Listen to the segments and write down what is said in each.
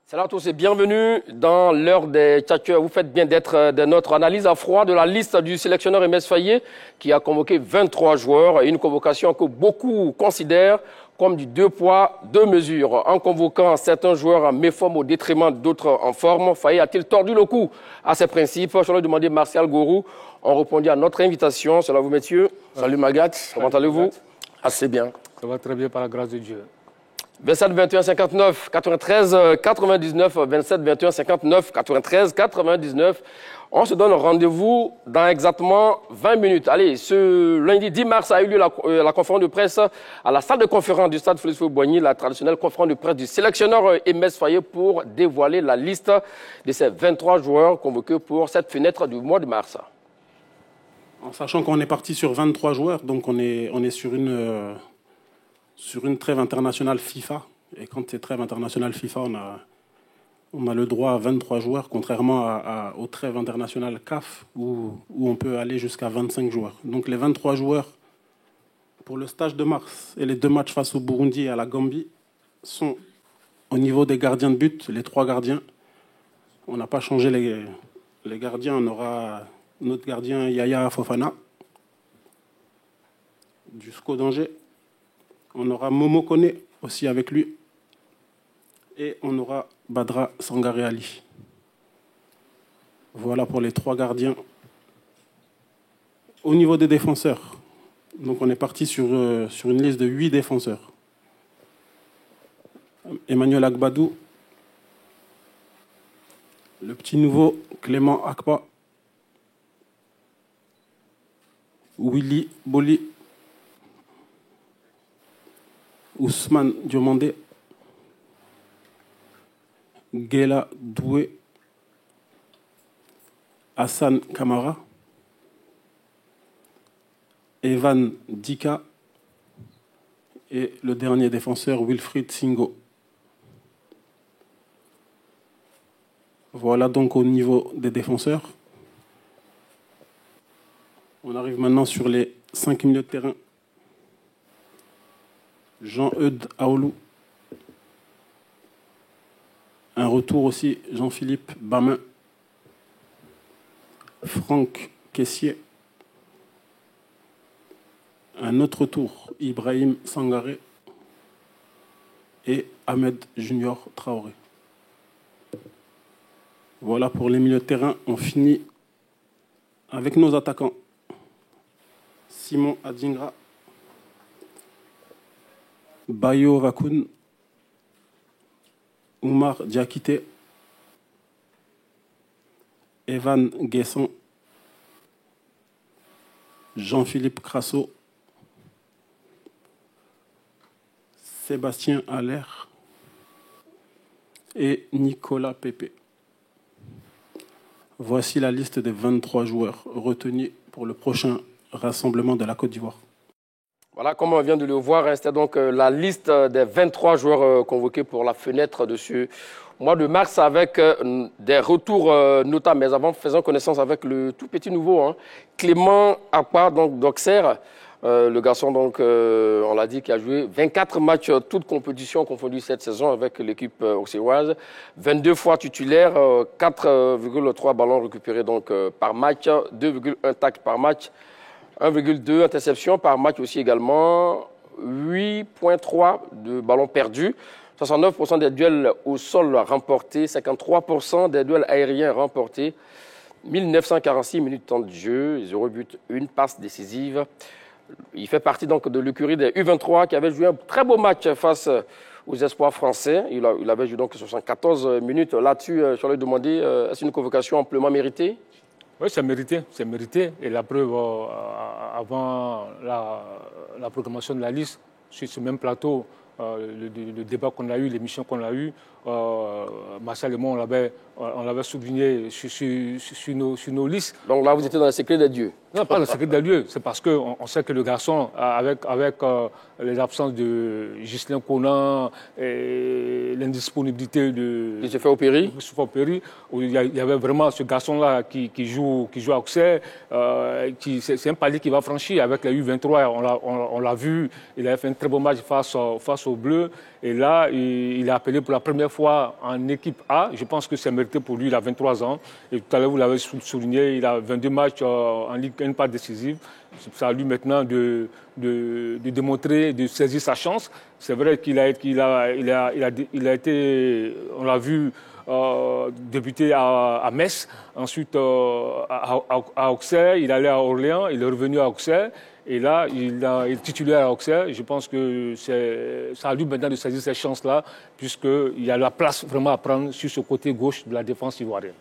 Salut à tous et bienvenue dans l'heure des tchatcheurs. Vous faites bien d'être de notre analyse à froid de la liste du sélectionneur Aimé Sfaye qui a convoqué 23 joueurs. Une convocation que beaucoup considèrent comme du deux poids, deux mesures. En convoquant certains joueurs en méforme au détriment d'autres en forme, Faye a-t-il tordu le cou à ses principes? Je l'ai demandé Martial Gourou. On répondit à notre invitation. Salut à vous, messieurs. Salut Magat. Comment allez-vous? Assez bien. Ça va très bien par la grâce de Dieu. 27 21 59 93 99 27 21 59 93 99. On se donne rendez-vous dans exactement 20 minutes. Allez, ce lundi 10 mars a eu lieu la conférence de presse à la salle de conférence du stade Félix Houphouët-Boigny, la traditionnelle conférence de presse du sélectionneur Aimé Sfaye pour dévoiler la liste de ces 23 joueurs convoqués pour cette fenêtre du mois de mars. En sachant qu'on est parti sur 23 joueurs, donc on est sur une trêve internationale FIFA. Et quand c'est trêve internationale FIFA, on a le droit à 23 joueurs, contrairement aux trêves internationales CAF, où on peut aller jusqu'à 25 joueurs. Donc les 23 joueurs pour le stage de mars et les deux matchs face au Burundi et à la Gambie sont au niveau des gardiens de but, les trois gardiens. On n'a pas changé les gardiens. On aura notre gardien Yaya Fofana, du SCO d'Angers. On aura Momo Kone aussi avec lui. Et on aura Badra Sangaré Ali. Voilà pour les trois gardiens. Au niveau des défenseurs, donc on est parti sur une liste de 8 défenseurs. Emmanuel Agbadou, le petit nouveau Clément Akpa, Willy Boli, Ousmane Diomandé, Gela Doué, Hassan Kamara, Evan Dika et le dernier défenseur Wilfried Singo. Voilà donc au niveau des défenseurs. On arrive maintenant sur les 5 milieux de terrain. Jean-Eudes Aoulou. Un retour aussi, Jean-Philippe Bamin. Franck Kessier. Un autre retour, Ibrahim Sangaré. Et Ahmed Junior Traoré. Voilà pour les milieux de terrain. On finit avec nos attaquants. Simon Adingra. Bayo Vakoun, Oumar Diakité, Evan Guesson, Jean-Philippe Crasso, Sébastien Allaire et Nicolas Pépé. Voici la liste des 23 joueurs retenus pour le prochain rassemblement de la Côte d'Ivoire. Voilà, comme on vient de le voir, c'était donc la liste des 23 joueurs convoqués pour la fenêtre de ce mois de mars avec des retours notables. Mais avant, faisons connaissance avec le tout petit nouveau, Clément Akpa, donc d'Auxerre. Le garçon, donc, on l'a dit, qui a joué 24 matchs, toutes compétitions confondues cette saison avec l'équipe auxerroise. 22 fois titulaire, 4,3 ballons récupérés donc, par match, 2,1 tacles par match. 1,2 interceptions par match aussi également, 8,3 de ballons perdus, 69% des duels au sol remportés, 53% des duels aériens remportés, 1946 minutes de temps de jeu, 0 but, 1 passe décisive. Il fait partie donc de l'écurie des U23 qui avait joué un très beau match face aux espoirs français. Il avait joué donc 74 minutes là-dessus. Je lui demandé, est-ce une convocation amplement méritée? Oui, c'est mérité. Et la preuve, avant la proclamation de la liste, sur ce même plateau, le débat qu'on a eu, l'émission qu'on a eue, Marcel et moi, on l'avait on l'avait souligné sur nos listes. Donc là, vous étiez dans le secret des dieux. Non, pas le secret des dieux. C'est parce qu'on sait que le garçon, avec les absences de Ghislain Conan et l'indisponibilité de... Il se fait opérer. Il y avait vraiment ce garçon-là qui joue à Auxerre. C'est un palier qui va franchir avec la U23. On l'a vu. Il avait fait un très beau match face aux Bleus. Et là, il est appelé pour la première fois en équipe A. Je pense que c'est mérité pour lui. Il a 23 ans. Et tout à l'heure, vous l'avez souligné, il a 22 matchs en Ligue 1, pas décisive. C'est à lui maintenant de démontrer, de saisir sa chance. C'est vrai qu'il a été, on l'a vu, débuté à Metz, ensuite à Auxerre, il allait à Orléans, il est revenu à Auxerre. Et là, il est titulaire à Auxerre. Je pense que c'est à lui maintenant de saisir ces chances-là, puisqu'il y a la place vraiment à prendre sur ce côté gauche de la défense ivoirienne.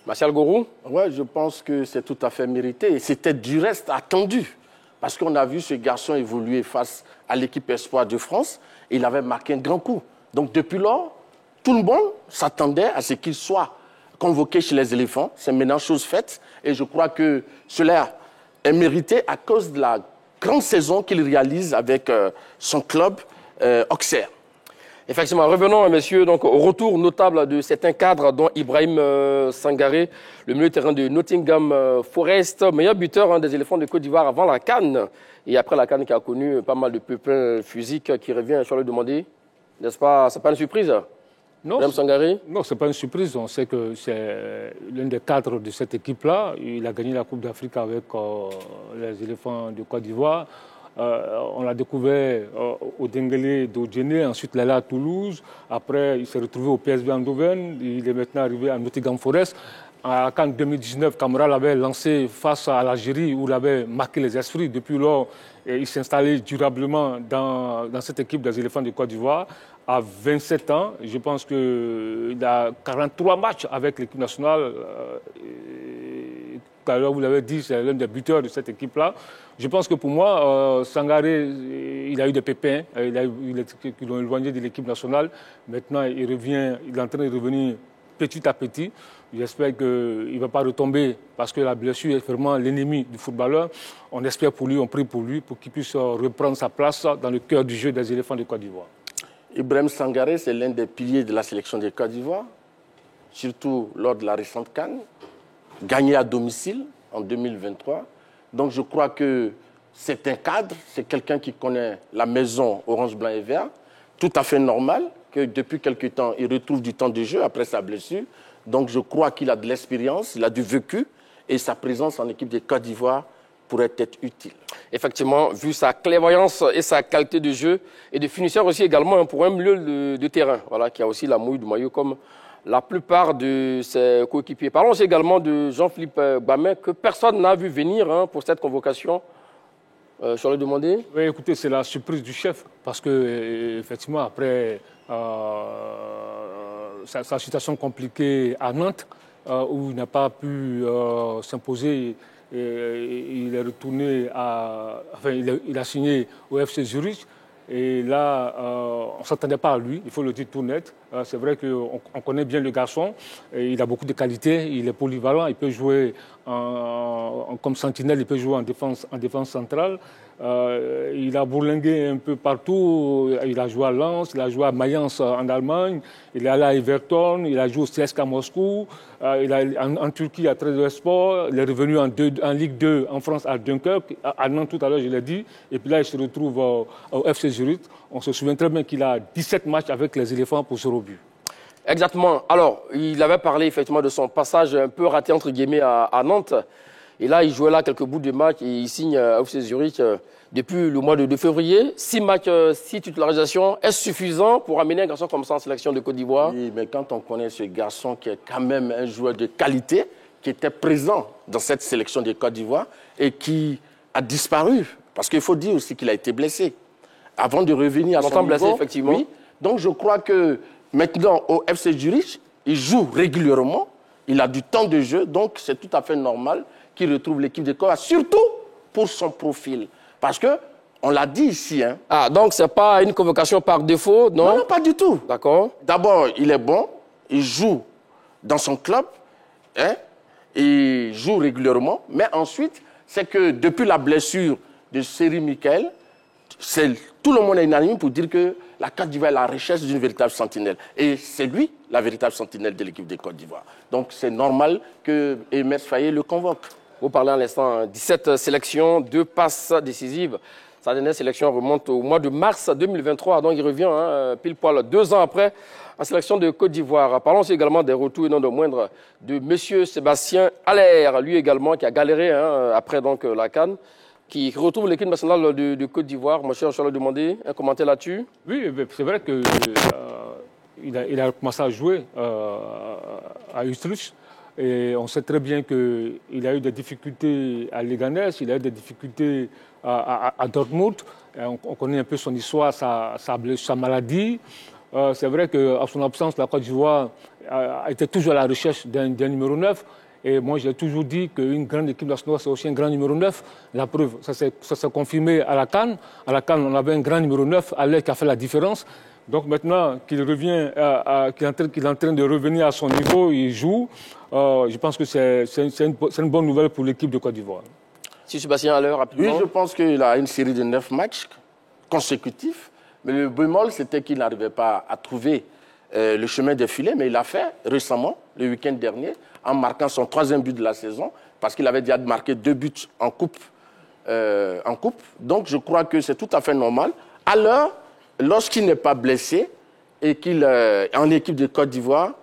Martial Gourou? Oui, je pense que c'est tout à fait mérité. Et c'était du reste attendu. Parce qu'on a vu ce garçon évoluer face à l'équipe Espoir de France. Et il avait marqué un grand coup. Donc depuis lors, tout le monde s'attendait à ce qu'il soit convoqué chez les éléphants. C'est maintenant chose faite. Et je crois que cela est mérité à cause de la grande saison qu'il réalise avec son club Auxerre. Effectivement, revenons, messieurs, donc, au retour notable de certains cadres, dont Ibrahim Sangaré, le milieu de terrain de Nottingham Forest, meilleur buteur des éléphants de Côte d'Ivoire avant la CAN. Et après la CAN qui a connu pas mal de pépins physiques qui revient sur le demander. N'est-ce pas? C'est pas une surprise? Non, Ibrahim Sangaré? Non, ce n'est pas une surprise. On sait que c'est l'un des cadres de cette équipe-là. Il a gagné la Coupe d'Afrique avec les éléphants de Côte d'Ivoire. On l'a découvert au Dengele d'Odjene, ensuite il est allé à Toulouse. Après, il s'est retrouvé au PSV Eindhoven. Il est maintenant arrivé à Nottingham Forest. En 2019, Camara l'avait lancé face à l'Algérie où il avait marqué les esprits. Depuis lors, il s'est installé durablement dans cette équipe des éléphants de Côte d'Ivoire. À 27 ans, je pense qu'il a 43 matchs avec l'équipe nationale. Alors, vous l'avez dit, c'est l'un des buteurs de cette équipe-là. Je pense que pour moi, Sangaré, il a eu des pépins. Ils l'ont éloigné de l'équipe nationale. Maintenant, il est en train de revenir petit à petit. J'espère qu'il ne va pas retomber parce que la blessure est vraiment l'ennemi du footballeur. On espère pour lui, on prie pour lui, pour qu'il puisse reprendre sa place dans le cœur du jeu des éléphants de Côte d'Ivoire. Ibrahim Sangaré, c'est l'un des piliers de la sélection de Côte d'Ivoire, surtout lors de la récente CAN, gagné à domicile en 2023. Donc je crois que c'est un cadre, c'est quelqu'un qui connaît la maison orange, blanc et vert. Tout à fait normal que depuis quelque temps, il retrouve du temps de jeu après sa blessure. Donc je crois qu'il a de l'expérience, il a du vécu et sa présence en équipe de Côte d'Ivoire pourrait être utile. Effectivement, vu sa clairvoyance et sa qualité de jeu et de finisseur aussi également pour un milieu de terrain, voilà, qui a aussi la mouille du maillot comme la plupart de ses coéquipiers. Parlons aussi également de Jean-Philippe Gbamé, que personne n'a vu venir pour cette convocation. Sur le demander. Oui, écoutez, c'est la surprise du chef, parce que effectivement, après sa situation compliquée à Nantes, où il n'a pas pu s'imposer, il est retourné il a signé au FC Zurich. Et là, on ne s'attendait pas à lui, il faut le dire tout net. C'est vrai qu'on connaît bien le garçon, et il a beaucoup de qualités, il est polyvalent, il peut jouer comme sentinelle, il peut jouer en défense centrale. Il a bourlingué un peu partout, il a joué à Lens, il a joué à Mayence en Allemagne, il est allé à Everton, il a joué au CSKA Moscou, en Turquie à Trabzonspor, il est revenu en Ligue 2 en France à Dunkerque, à Nantes tout à l'heure je l'ai dit, et puis là il se retrouve au FC Zurich. On se souvient très bien qu'il a 17 matchs avec les éléphants pour 0 but. Exactement. Alors, il avait parlé effectivement de son passage un peu raté entre guillemets à Nantes. Et là, il jouait là quelques bouts de match et il signe à FC Zurich depuis le mois de février. 6 matchs, 6 titularisations. Est-ce suffisant pour amener un garçon comme ça en sélection de Côte d'Ivoire? Oui, mais quand on connaît ce garçon qui est quand même un joueur de qualité, qui était présent dans cette sélection de Côte d'Ivoire et qui a disparu, parce qu'il faut dire aussi qu'il a été blessé, avant de revenir à son niveau. Blessé, effectivement. Oui. Donc je crois que maintenant au FC Zurich, il joue régulièrement, il a du temps de jeu, donc c'est tout à fait normal qu'il retrouve l'équipe de Côte d'Ivoire, surtout pour son profil. Parce que, on l'a dit ici. Ah, donc ce n'est pas une convocation par défaut, non? Non, pas du tout. D'accord. D'abord, il est bon, il joue dans son club, hein, il joue régulièrement, mais ensuite, c'est que depuis la blessure de Seri Michael, tout le monde est unanime pour dire que la Côte d'Ivoire est à la recherche d'une véritable sentinelle. Et c'est lui, la véritable sentinelle de l'équipe de Côte d'Ivoire. Donc c'est normal que Emerse Faé le convoque. Vous parlez à l'instant, 17 sélections, 2 passes décisives. Sa dernière sélection remonte au mois de mars 2023, donc il revient pile poil 2 ans après en sélection de Côte d'Ivoire. Parlons aussi également des retours et non de moindre de M. Sébastien Haller, lui également qui a galéré après donc, la CAN, qui retrouve l'équipe nationale de Côte d'Ivoire. Mon cher, je vais demander un commentaire là-dessus. Oui, c'est vrai qu'il a commencé à jouer à Utrecht. Et on sait très bien qu'il a eu des difficultés à Leganés, il a eu des difficultés à Dortmund. On connaît un peu son histoire, sa maladie. C'est vrai qu'à son absence, la Côte d'Ivoire a été toujours à la recherche d'un numéro 9. Et moi, j'ai toujours dit qu'une grande équipe nationale, c'est aussi un grand numéro 9. La preuve, ça s'est confirmé à la CAN. À la CAN, on avait un grand numéro 9, Haller, qui a fait la différence. Donc maintenant qu'il revient, qu'il est en train de revenir à son niveau, il joue. Je pense que c'est une bonne nouvelle pour l'équipe de Côte d'Ivoire. Si Sébastien Haller, rapidement. Oui, je pense qu'il a une série de 9 matchs consécutifs. Mais le bémol, c'était qu'il n'arrivait pas à trouver le chemin des filets. Mais il l'a fait récemment, le week-end dernier, en marquant son 3e but de la saison, parce qu'il avait déjà marqué 2 buts en coupe. Donc je crois que c'est tout à fait normal. Alors, lorsqu'il n'est pas blessé et qu'il est en équipe de Côte d'Ivoire,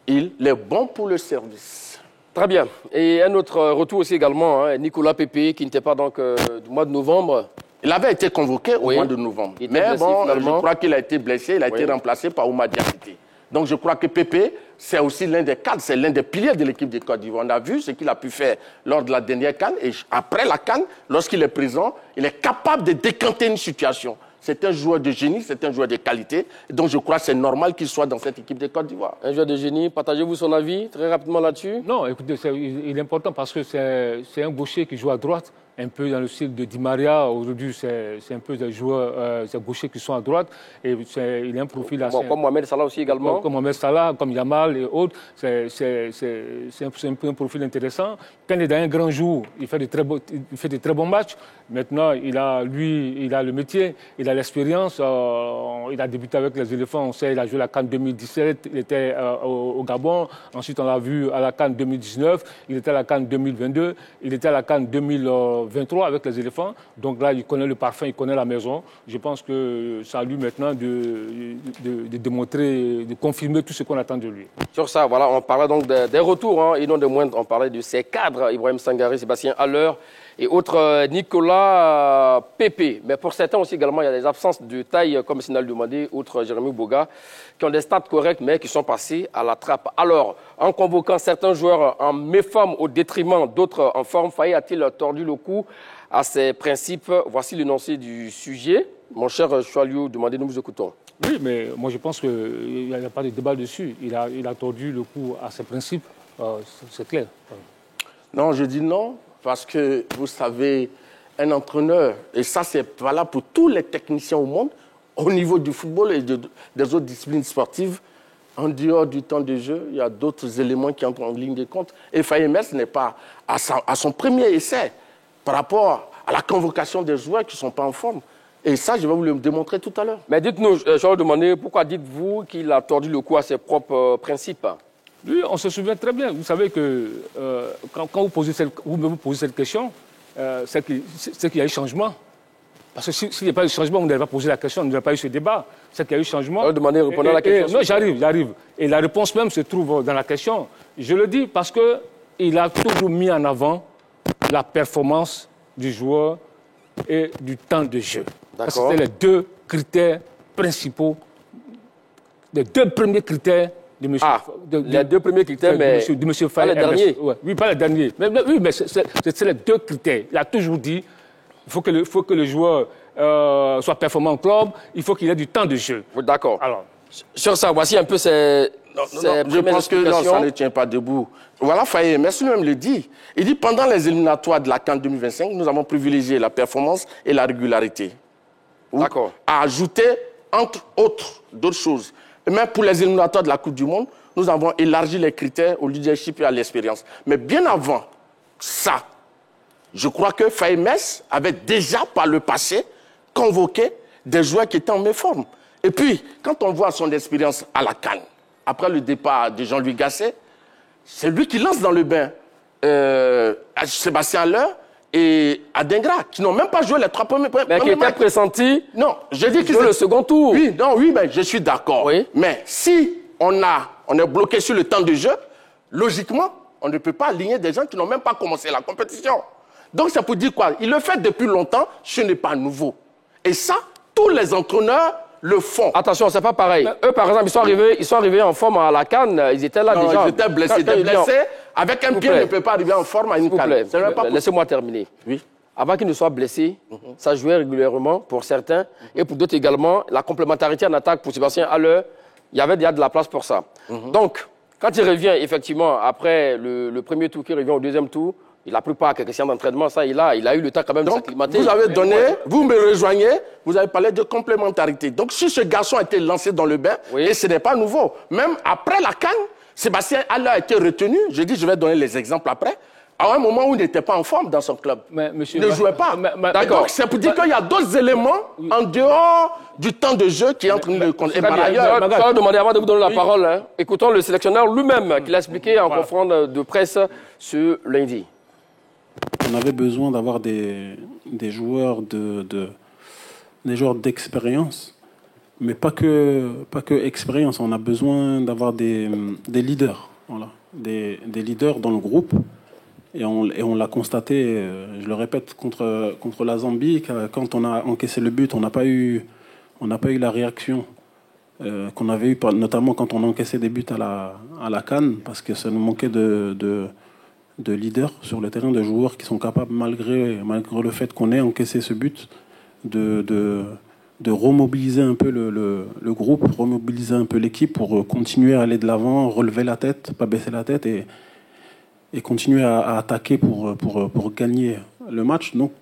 il est bon pour le service. Très bien. Et un autre retour aussi également, Nicolas Pepe, qui n'était pas donc du mois de novembre. Il avait été convoqué au mois de novembre. Mais bon, je crois qu'il a été blessé, il a été remplacé par Oumar Diakité. Donc je crois que Pepe, c'est aussi l'un des cadres, c'est l'un des piliers de l'équipe de Côte d'Ivoire. On a vu ce qu'il a pu faire lors de la dernière CAN. Et après la CAN, lorsqu'il est présent, il est capable de décanter une situation. C'est un joueur de génie, c'est un joueur de qualité. Donc je crois que c'est normal qu'il soit dans cette équipe de Côte d'Ivoire. Un joueur de génie, partagez-vous son avis très rapidement là-dessus? Non, écoutez, il est important parce que c'est un gaucher qui joue à droite, un peu dans le style de Di Maria. Aujourd'hui, c'est un peu des joueurs, des gauchers qui sont à droite. Et il a un profil assez... Comme Mohamed Salah aussi également. Comme Mohamed Salah, comme Yamal et autres. C'est un peu un profil intéressant. Quand il est dans un grand jour, il fait de très bons matchs. Maintenant, il a le métier, il a l'expérience. Il a débuté avec les éléphants. On sait, il a joué la CAN 2017, il était au Gabon. Ensuite, on l'a vu à la CAN 2019, il était à la CAN 2022, il était à la CAN 2023 avec les éléphants. Donc là, il connaît le parfum, il connaît la maison. Je pense que c'est à lui maintenant de démontrer, de confirmer tout ce qu'on attend de lui. Sur ça, voilà, on parlait donc des retours, et non de moindre, on parlait de ses cadres, Ibrahim Sangaré, Sébastien Haller et autres Nicolas Pepe. Mais pour certains aussi également, il y a des absences de taille, comme Sinal demandé, autres Jérémy Boga, qui ont des stats corrects, mais qui sont passés à la trappe. Alors, en convoquant certains joueurs en méforme au détriment d'autres en forme, Faye a-t-il tordu le cou à ses principes? Voici l'énoncé du sujet. Mon cher Choualiou, demandez, nous vous écoutons. Oui, mais moi je pense qu'il n'y a pas de débat dessus. Il a tordu le cou à ses principes, c'est clair. Non, je dis non, parce que vous savez, un entraîneur, et ça c'est valable pour tous les techniciens au monde, au niveau du football et des autres disciplines sportives, en dehors du temps de jeu, il y a d'autres éléments qui entrent en ligne de compte. Et Faye Emerse n'est pas à son premier essai par rapport à la convocation des joueurs qui ne sont pas en forme. Et ça, je vais vous le démontrer tout à l'heure. Mais dites-nous, je vais vous demander, pourquoi dites-vous qu'il a tordu le cou à ses propres principes? Oui, on se souvient très bien. Vous savez que quand vous posez cette question, c'est qu'il y a eu changement. Parce que s'il n'y a pas eu changement, on n'aurait pas posé la question, on n'aurait pas eu ce débat. C'est qu'il y a eu changement. Demandez, répondez à la question. Non, j'arrive. Et la réponse même se trouve dans la question. Je le dis parce qu'il a toujours mis en avant la performance du joueur et du temps de jeu. C'était les 2 critères principaux, les 2 premiers critères de M. Les 2 premiers critères, mais de M. Faye. Pas les derniers. Oui, pas les derniers. Oui, mais c'est les 2 critères. Il a toujours dit qu'il faut que le joueur soit performant en club, il faut qu'il ait du temps de jeu. D'accord. Alors, sur ça, voici un peu ces je pense que non, ça ne tient pas debout. Voilà, Faye Emerse lui-même le dit. Il dit, pendant les éliminatoires de la CAN 2025, nous avons privilégié la performance et la régularité. D'accord. À ajouter, entre autres, d'autres choses, Et même pour les éliminatoires de la Coupe du Monde, nous avons élargi les critères au leadership et à l'expérience. Mais bien avant ça, je crois que Faye-Metz avait déjà, par le passé, convoqué des joueurs qui étaient en méforme. Et puis, quand on voit son expérience à la CAN, après le départ de Jean-Louis Gasset, c'est lui qui lance dans le bain Sébastien Haller et Adingra, qui n'ont même pas joué les 3 premiers matchs. Mais qui étaient pressentis. Non, j'ai dit que c'est le second tour. Oui, non, oui, mais je suis d'accord. Oui. Mais si on est bloqué sur le temps de jeu, logiquement, on ne peut pas aligner des gens qui n'ont même pas commencé la compétition. Donc, ça peut dire quoi? Il le fait depuis longtemps, ce n'est pas nouveau. Et ça, tous les entraîneurs le font. Attention, c'est pas pareil. Mais eux, par exemple, ils sont arrivés en forme à la CAN. Ils étaient là déjà. Ils étaient blessés. Des blessés, avec un pied, ne peut pas arriver en forme à une CAN. Laissez-moi terminer. Oui. Avant qu'ils ne soient blessés, ça jouait régulièrement pour certains. Et pour d'autres également, la complémentarité en attaque pour Sébastien Haller, il y avait déjà de la place pour ça. Donc, quand il revient, effectivement, après le premier tour, qu'il revient au deuxième tour, il n'a pris part à quelques séances d'entraînement, ça, il a eu le temps quand même de s'acclimater. Vous avez donné, vous me rejoignez, vous avez parlé de complémentarité. Donc, si ce garçon a été lancé dans le bain, et ce n'est pas nouveau, même après la CAN, Sébastien Haller a été retenu, je dis, je vais donner les exemples après, à un moment où il n'était pas en forme dans son club. Mais, monsieur, il ne jouait pas. D'accord. Donc, c'est pour dire qu'il y a d'autres éléments en dehors du temps de jeu qui entrent le compte. Et par ailleurs, je vais demander avant de vous donner la parole. Hein. Écoutons le sélectionneur lui-même qui l'a expliqué en conférence de presse ce lundi. On avait besoin d'avoir des joueurs des joueurs d'expérience, mais pas que expérience. On a besoin d'avoir des leaders, voilà, des leaders dans le groupe. Et on l'a constaté, je le répète, contre la Zambie, quand on a encaissé le but, on n'a pas eu la réaction qu'on avait eu, notamment quand on encaissait des buts à la CAN, parce que ça nous manquait de leaders sur le terrain, de joueurs qui sont capables, malgré le fait qu'on ait encaissé ce but, de remobiliser un peu le groupe, remobiliser un peu l'équipe pour continuer à aller de l'avant, relever la tête, pas baisser la tête et continuer à attaquer pour gagner le match. Donc,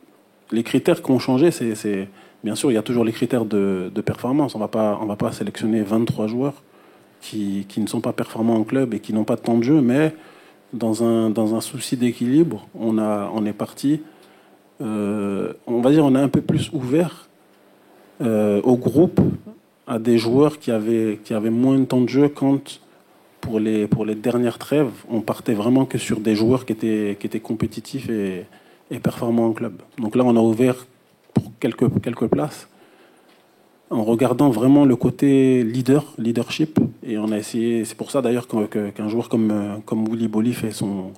les critères qui ont changé, c'est bien sûr, il y a toujours les critères de performance. On va pas sélectionner 23 joueurs qui ne sont pas performants en club et qui n'ont pas de temps de jeu, mais dans un souci d'équilibre, on est parti. On va dire, on a un peu plus ouvert au groupe à des joueurs qui avaient moins de temps de jeu quand pour les dernières trêves, on partait vraiment que sur des joueurs qui étaient compétitifs et performants en club. Donc là, on a ouvert pour quelques places en regardant vraiment le côté leadership. Et on a essayé, c'est pour ça d'ailleurs qu'un joueur comme Willy Boli fait son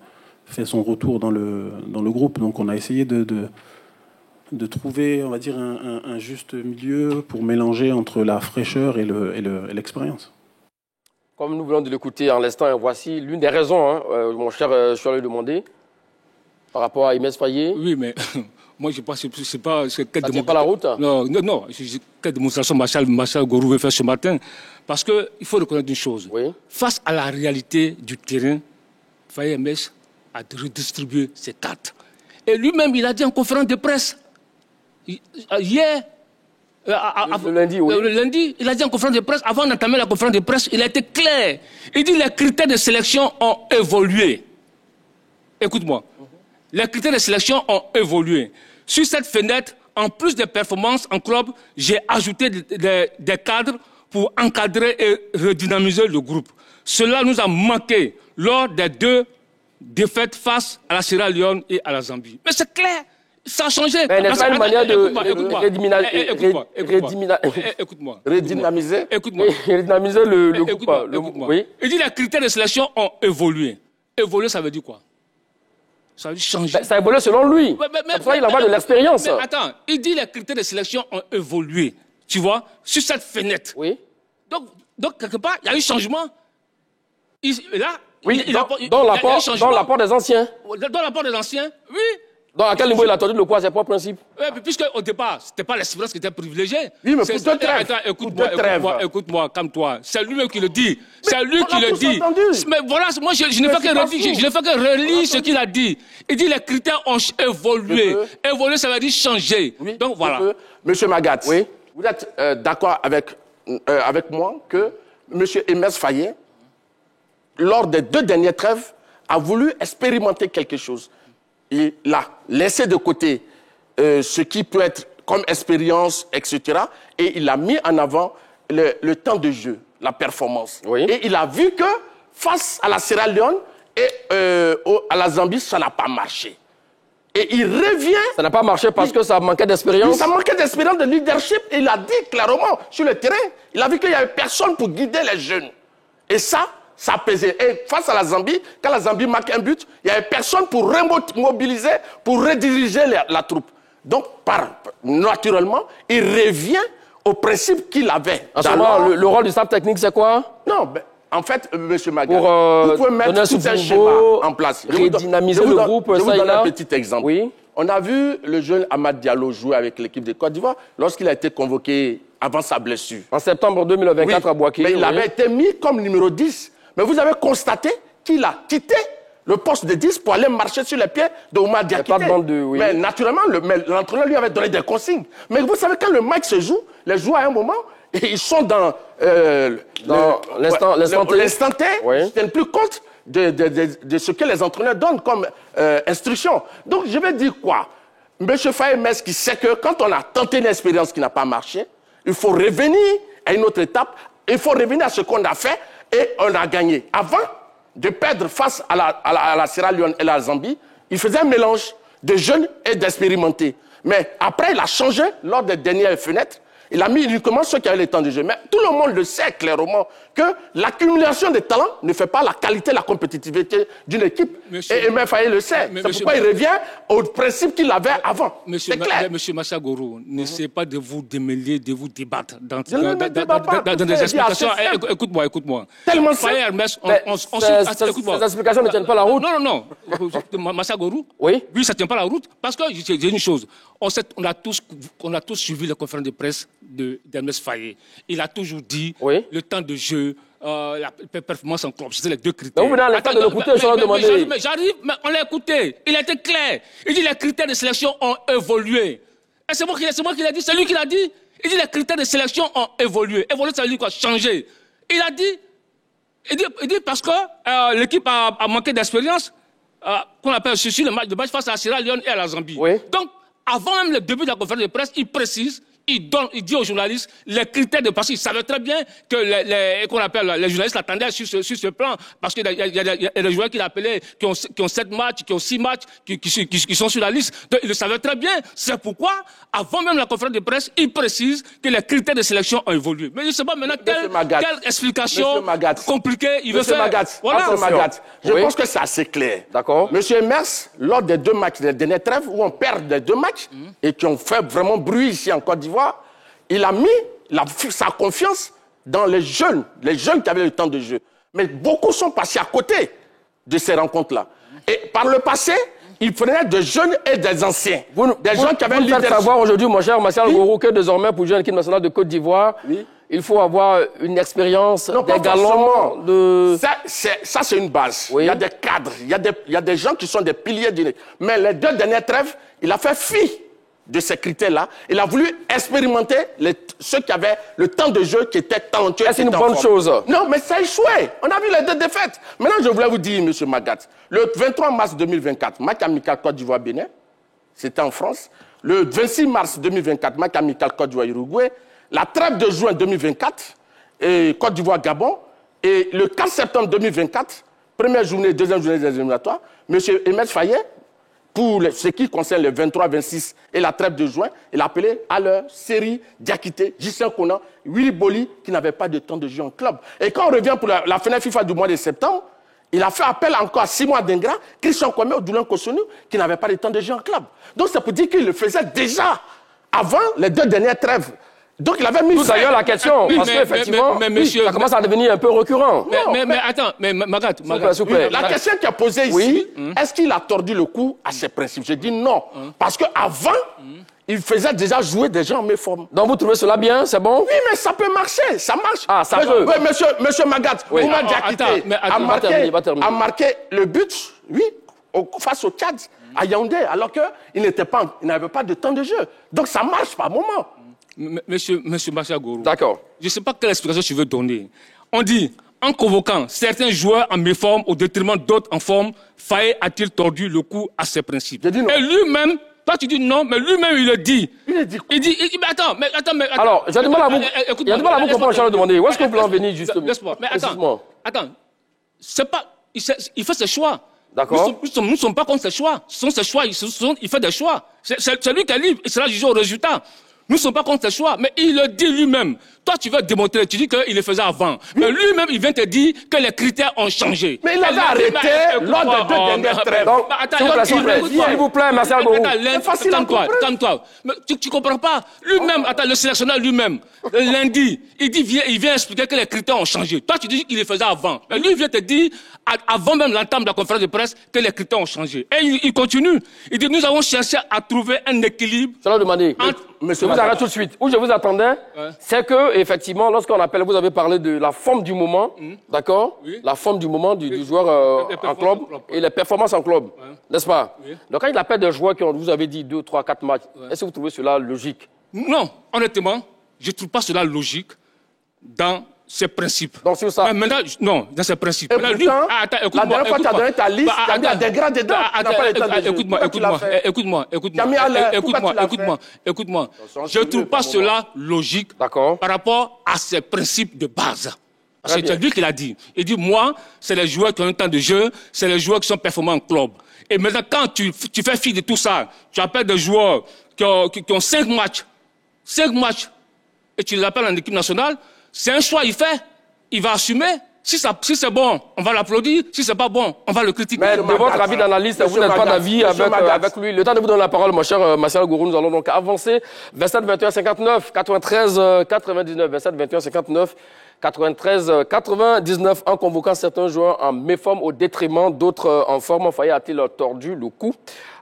retour dans le groupe. Donc on a essayé de trouver, on va dire, un juste milieu pour mélanger entre la fraîcheur et l'expérience. Comme nous venons de l'écouter en l'instant, voici l'une des raisons, mon cher Charles demandé, par rapport à Imès Faye. Oui, mais moi je pense que c'est pas... Ça tient pas la route? Non. Quelle démonstration Marshall Gorou veut faire ce matin? Parce qu'il faut reconnaître une chose. Oui. Face à la réalité du terrain, Faye Imès a redistribué ses cartes. Et lui-même, il a dit en conférence de presse, hier... le lundi, oui. Le lundi, il a dit en conférence de presse, avant d'entamer la conférence de presse, il a été clair. Il dit les critères de sélection ont évolué. Écoute-moi. Les critères de sélection ont évolué. Sur cette fenêtre, en plus des performances en club, j'ai ajouté des cadres pour encadrer et redynamiser le groupe. Cela nous a manqué lors des 2 défaites face à la Sierra Leone et à la Zambie. Mais c'est clair. Ça a changé. Mais n'est-ce pas une manière de redynamiser le groupe? Oui. Il dit les critères de sélection ont évolué. Évoluer, ça veut dire quoi? Ça veut dire changer. Ça a évolué selon lui. C'est ça, il a de l'expérience. Mais attends, il dit les critères de sélection ont évolué. Tu vois, sur cette fenêtre. Oui. Donc quelque part, il y a eu changement. Là, oui, dans l'apport des anciens. Dans l'apport des anciens, oui. Donc, à quel niveau il a tendu le quoi, c'est pas principe? Oui, puisque au départ, c'était pas l'expérience qui était privilégiée. Oui, mais pour deux trêves. Attends, écoute-moi, calme-toi. C'est lui-même qui le dit. C'est lui qui le dit. Mais voilà, moi, je ne fais que relire ce qu'il a dit. Il dit les critères ont évolué. Évoluer, ça veut dire changer. Oui, donc voilà. Monsieur Magat, oui. Vous êtes d'accord avec moi que M. Emerse Faé, lors des 2 dernières trêves, a voulu expérimenter quelque chose. Il a laissé de côté ce qui peut être comme expérience, etc. Et il a mis en avant le temps de jeu, la performance. Oui. Et il a vu que face à la Sierra Leone et à la Zambie, ça n'a pas marché. Et il revient... Ça n'a pas marché parce que ça manquait d'expérience. Ça manquait d'expérience, de leadership. Et il a dit clairement sur le terrain, il a vu qu'il n'y avait personne pour guider les jeunes. Et ça pesait. Et face à la Zambie, quand la Zambie marque un but, il n'y avait personne pour remobiliser, pour rediriger la troupe. Donc, naturellement, il revient au principe qu'il avait. En ce moment, le rôle du staff technique, c'est quoi? Non, ben, en fait, M. Magat, vous pouvez mettre tout un schéma en place. Redynamiser le groupe, je vous ça donne un petit exemple. Oui. On a vu le jeune Amad Diallo jouer avec l'équipe de Côte d'Ivoire lorsqu'il a été convoqué avant sa blessure. En septembre 2024 à Boaké. Mais il avait été mis comme numéro 10. Mais vous avez constaté qu'il a quitté le poste de 10 pour aller marcher sur les pieds de Oumar Diakité. Oui. Mais naturellement, l'entraîneur lui avait donné des consignes. Mais vous savez, quand le match se joue, les joueurs à un moment, ils sont dans l'instant T, oui. Ils ne tiennent plus compte de ce que les entraîneurs donnent comme instruction. Donc, je vais dire quoi? M. Faye Mess qui sait que quand on a tenté une expérience qui n'a pas marché, il faut revenir à une autre étape, il faut revenir à ce qu'on a fait et on a gagné. Avant de perdre face à la Sierra Leone et la Zambie, il faisait un mélange de jeunes et d'expérimentés. Mais après, il a changé lors des dernières fenêtres. Il a mis uniquement ceux qui avaient le temps de jeu. Mais tout le monde le sait clairement que l'accumulation des talents ne fait pas la qualité, la compétitivité d'une équipe. Et Faye le sait. C'est pourquoi il revient au principe qu'il avait avant. C'est clair. Monsieur Massagoro, n'essayez pas de vous démêler, de vous débattre dans des explications. Écoute-moi. Tellement ces explications ne tiennent pas la route. Non. Massagoro, oui, ça ne tient pas la route. Parce que j'ai une chose. On a tous suivi la conférence de presse d'Emerse Faé. Il a toujours dit le temps de jeu, la performance en club. C'était les 2 critères. Donc vous n'avez le temps de l'écouter, je vais demander. Mais j'arrive, on l'a écouté. Il a été clair. Il dit les critères de sélection ont évolué. Et c'est moi qui l'ai dit, c'est lui qui l'a dit. Il dit les critères de sélection ont évolué. Évolué, ça veut dire quoi? Changer. Il dit parce que l'équipe a manqué d'expérience, qu'on appelle sur le match face à la Sierra Leone et à la Zambie. Oui. Donc, avant même le début de la conférence de presse, il précise, il dit aux journalistes les critères de... Parce qu'il savait très bien que les journalistes l'attendaient sur ce plan. Parce qu'il y a des joueurs qu'il appelait, qui ont 7 matchs, qui ont 6 matchs, qui sont sur la liste. Donc, il le savait très bien. C'est pourquoi, avant même la conférence de presse, il précise que les critères de sélection ont évolué. Mais je ne sais pas maintenant quelle explication compliquée il veut faire. Je pense que c'est assez clair. D'accord. Monsieur Emerse, lors des 2 matchs, des dernières trêves, où on perd les 2 matchs, et qui ont fait vraiment bruit ici en Côte d'Ivoire, il a mis sa confiance dans les jeunes qui avaient le temps de jeu. Mais beaucoup sont passés à côté de ces rencontres-là. Et par le passé, il prenait des jeunes et des anciens. Des gens qui avaient le leadership. Savoir aujourd'hui, mon cher Martial Gourou, que désormais, pour jouer à l'équipe nationale de Côte d'Ivoire, il faut avoir une expérience, des galons de... Ça, c'est une base. Oui. Il y a des cadres, il y a des gens qui sont des piliers d'une équipe. Mais les 2 dernières trêves, il a fait fi de ces critères-là. Il a voulu expérimenter ceux qui avaient le temps de jeu, qui étaient talentueux. C'est une bonne chose. Non, mais ça a échoué. On a vu les 2 défaites. Maintenant, je voulais vous dire, M. Magat, le 23 mars 2024, match amical Côte d'Ivoire-Bénin, c'était en France. Le 26 mars 2024, match amical Côte d'Ivoire-Uruguay. La trêve de juin 2024, Côte d'Ivoire-Gabon. Et le 4 septembre 2024, première journée, deuxième journée des éliminatoires, M. Emerse Faé, pour ce qui concerne le 23, 26 et la trêve de juin, il a appelé à leur série Diakité, Gislain Conan, Willy Boli, qui n'avaient pas de temps de jeu en club. Et quand on revient pour la fenêtre FIFA du mois de septembre, il a fait appel encore à Simon Dengra, Christian Kwame, Odoulan Kosunu, qui n'avaient pas de temps de jeu en club. Donc c'est pour dire qu'il le faisait déjà avant les 2 dernières trêves. Donc il avait mis... Tout d'ailleurs la question, parce qu'effectivement, ça commence à devenir un peu récurrent. Mais attends, Magat, la question qui est posée ici, est-ce qu'il a tordu le cou à ses principes? Je dis non. Parce qu'avant, il faisait déjà jouer des gens en méforme. Donc vous trouvez cela bien, c'est bon? Oui, mais ça peut marcher, ça marche. Ah, ça peut. Oui, monsieur Magat, Oumar Diakité a marqué le but, face au Tchad, à Yaoundé, alors qu'il n'avait pas de temps de jeu. Donc ça marche par moment. Monsieur Martial Gourou. D'accord. Je ne sais pas quelle explication tu veux donner. On dit, en convoquant certains joueurs en méforme au détriment d'autres en forme, Faye a-t-il tordu le cou à ses principes? J'ai dit non. Et lui-même, toi tu dis non, mais lui-même il le dit. Il dit quoi? Il dit, mais attends. Alors, j'ai du mal à vous, il y a du mal à vous comprendre, Charles demander. Où est-ce que vous voulez en venir justement? Laisse-moi, mais attends. C'est pas, il fait ses choix. D'accord. Nous ne sommes pas contre ses choix. Ce sont ses choix, il fait des choix. C'est lui qui est libre, il sera jugé au résultat. Nous ne sommes pas contre ses choix, mais il le dit lui-même. Toi, tu veux démontrer, tu dis qu'il le faisait avant. Mais lui-même, il vient te dire que les critères ont changé. Mais il avait arrêté lors des 2 dernières trêves. Donc, s'il vous plaît, Martial Gourou. C'est facile à comprendre. Calme-toi. Tu ne comprends pas. Lui-même, le sélectionneur lui-même, lundi, il vient expliquer que les critères ont changé. Toi, tu dis qu'il les faisait avant. Mais lui, il vient te dire, avant même l'entame de la conférence de presse, que les critères ont changé. Et il continue. Il dit, nous avons cherché à trouver un équilibre. Je vais demander. Je vous arrête tout de suite. Où je vous attendais, c'est que, effectivement, lorsqu'on appelle, vous avez parlé de la forme du moment, d'accord? Oui. La forme du moment du joueur en club et les performances en club, n'est-ce pas? Oui. Donc, quand il appelle des joueurs qui ont, vous avez dit, 2, 3, 4 matchs, est-ce que vous trouvez cela logique? Non, honnêtement, je ne trouve pas cela logique dans ses principes. Donc, c'est ça. Mais maintenant, non, dans ses principes. Et Maintenant, pourtant, la dernière fois que tu as donné ta liste, tu as mis à degrés dedans. Tu n'as pas le temps de jouer. Écoute-moi. Je ne trouve pas cela logique par rapport à ses principes de base. Parce que c'est lui qui l'a dit. Il dit, moi, c'est les joueurs qui ont un temps de jeu, c'est les joueurs qui sont performants en club. Et maintenant, quand tu fais fi de tout ça, tu appelles des joueurs qui ont 5 matchs, et tu les appelles en équipe nationale, c'est un choix, il va assumer. Si c'est bon, on va l'applaudir. Si c'est pas bon, on va le critiquer. Mais de votre avis d'analyste, vous n'êtes pas d'avis avec lui. Le temps de vous donner la parole, mon cher Martial Gourou, nous allons donc avancer. 27 21 59 93 99. 27 21 59 93 99 en convoquant certains joueurs en méforme au détriment d'autres en forme. Faye a-t-il tordu le cou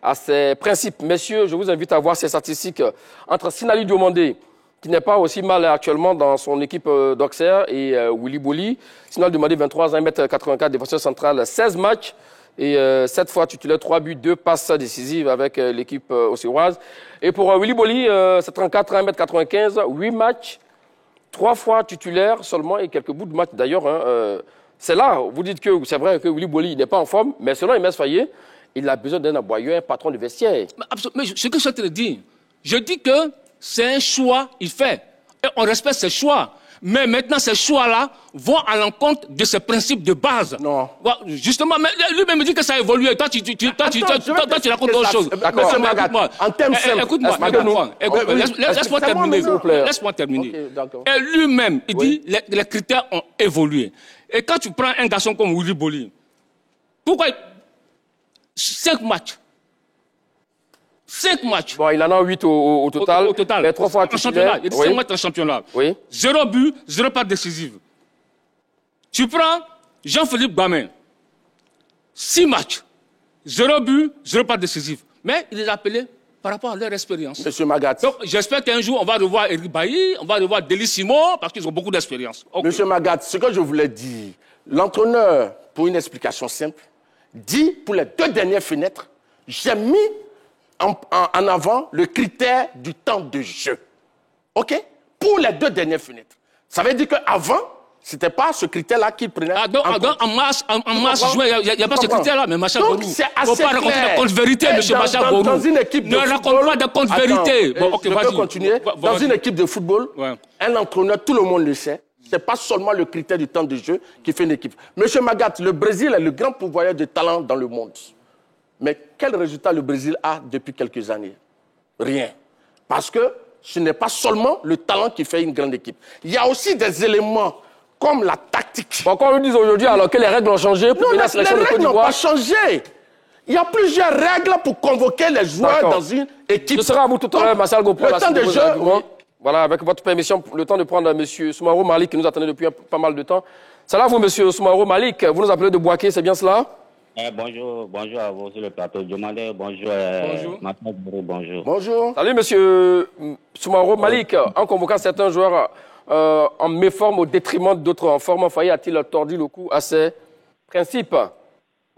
à ses principes? Messieurs, je vous invite à voir ces statistiques entre Sinali Diomandé, qui n'est pas aussi mal actuellement dans son équipe d'Auxerre, et Willy Boli. Sinali Diomandé, 23 ans, 1m84, défenseur central, 16 matchs, et 7 fois titulaire, 3 buts, 2 passes décisives avec l'équipe auxerroise. Et pour Willy Boli, c'est 34 ans, 1m95, 8 matchs, 3 fois titulaire seulement, et quelques bouts de match d'ailleurs. C'est là, vous dites que c'est vrai que Willy Boli n'est pas en forme, mais selon Imès Faye, il a besoin d'un aboyeur, un patron de vestiaire. Mais ce que je te dis, je dis que c'est un choix, il fait. Et on respecte ses choix. Mais maintenant, ces choix-là vont à l'encontre de ses principes de base. Non. Justement, mais lui-même me dit que ça a évolué. Toi, tu racontes autre chose. D'accord, en termes simples. Écoute-moi, laisse-moi terminer. Laisse-moi terminer. Et lui-même, il dit les critères ont évolué. Et quand tu prends un garçon comme Willy Boli, pourquoi 5 matchs? 5 matchs. Bon, il en a 8 au total. Au total. Mais 3 fois en championnat. Il y a 5 matchs en championnat. Oui. 0 but, 0 passe décisive. Tu prends Jean-Philippe Bamin. 6 matchs. 0 but, 0 passe décisive. Mais il les a appelés par rapport à leur expérience. Monsieur Magat. Donc, j'espère qu'un jour, on va revoir Eric Bailly, on va revoir Delis Simon, parce qu'ils ont beaucoup d'expérience. Okay. Monsieur Magat, ce que je voulais dire, l'entraîneur, pour une explication simple, dit pour les 2 dernières fenêtres, j'ai mis en avant le critère du temps de jeu. OK? Pour les 2 dernières fenêtres. Ça veut dire qu'avant, ce n'était pas ce critère-là qu'il prenait. En mars, il n'y a pas ce critère-là, mais Martial Gourou. C'est assez clair. Il ne faut pas raconter des contes-vérités, M. Martial Gourou. Dans une équipe de football... Ne raconte pas des contes-vérités. Bon, je peux continuer. Dans une équipe de football, un entraîneur, tout le monde le sait, ce n'est pas seulement le critère du temps de jeu qui fait une équipe. Monsieur Magat, le Brésil est le grand pourvoyeur de talent dans le monde. Mais quel résultat le Brésil a depuis quelques années? Rien. Parce que ce n'est pas seulement le talent qui fait une grande équipe. Il y a aussi des éléments comme la tactique. Bon, quand on nous dit aujourd'hui alors que les règles ont changé pour la sélection de Côte les règles d'Ivoire... n'ont pas changé. Il y a plusieurs règles pour convoquer les joueurs dans une équipe. Ce sera à vous tout à l'heure, Martial Gourou. Le temps de jeu... Voilà, avec votre permission, le temps de prendre M. Soumaoro Malik qui nous attendait depuis pas mal de temps. C'est là vous, M. Soumaoro Malik. Vous nous appelez de Boaké, c'est bien cela? Bonjour à vous sur le plateau. Demandez bonjour. Bonjour. Bonjour. Salut, M. Soumaoro Malik. En convoquant certains joueurs en méforme au détriment d'autres en forme, Faye a-t-il tordu le cou à ses principes?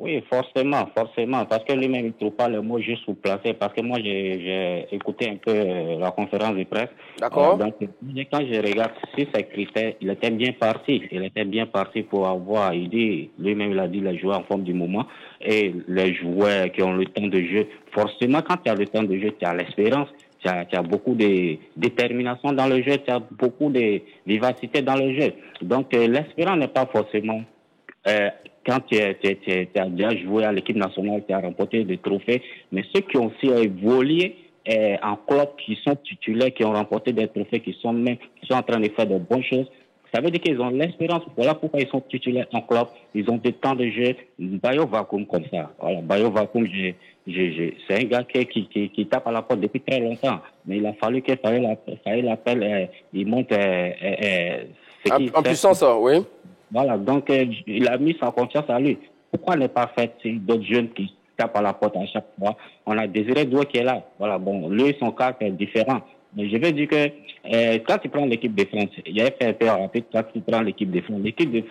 Oui, forcément, parce que lui-même, il ne trouve pas le mot juste ou placé, parce que moi, j'ai écouté un peu la conférence de presse. D'accord. Donc, quand je regarde sur ses critères, il était bien parti pour avoir, lui-même, il a dit les joueurs en forme du moment, et les joueurs qui ont le temps de jeu. Forcément, quand tu as le temps de jeu, tu as l'espérance, tu as beaucoup de détermination dans le jeu, tu as beaucoup de vivacité dans le jeu. Donc, l'espérance n'est pas forcément... quand tu as déjà joué à l'équipe nationale, tu as remporté des trophées, mais ceux qui ont aussi évolué en club, qui sont titulaires, qui ont remporté des trophées, qui sont en train de faire de bonnes choses, ça veut dire qu'ils ont l'espérance. Voilà pourquoi ils sont titulaires en club. Ils ont des temps de jeu. Bayo Vakoum comme ça. Voilà, Bayo Vakoum, c'est un gars qui tape à la porte depuis très longtemps. Mais il a fallu qu'il l'appelle, il monte... en puissance, oui. Voilà, donc il a mis sa confiance à lui. Pourquoi ne pas faire d'autres jeunes qui tapent à la porte à chaque fois? On a Désiré Doué qui est là. Voilà, bon, lui, son cas est différent. Mais je veux dire que quand tu prends l'équipe de France, il y a fait un peu rapide, quand tu prends l'équipe de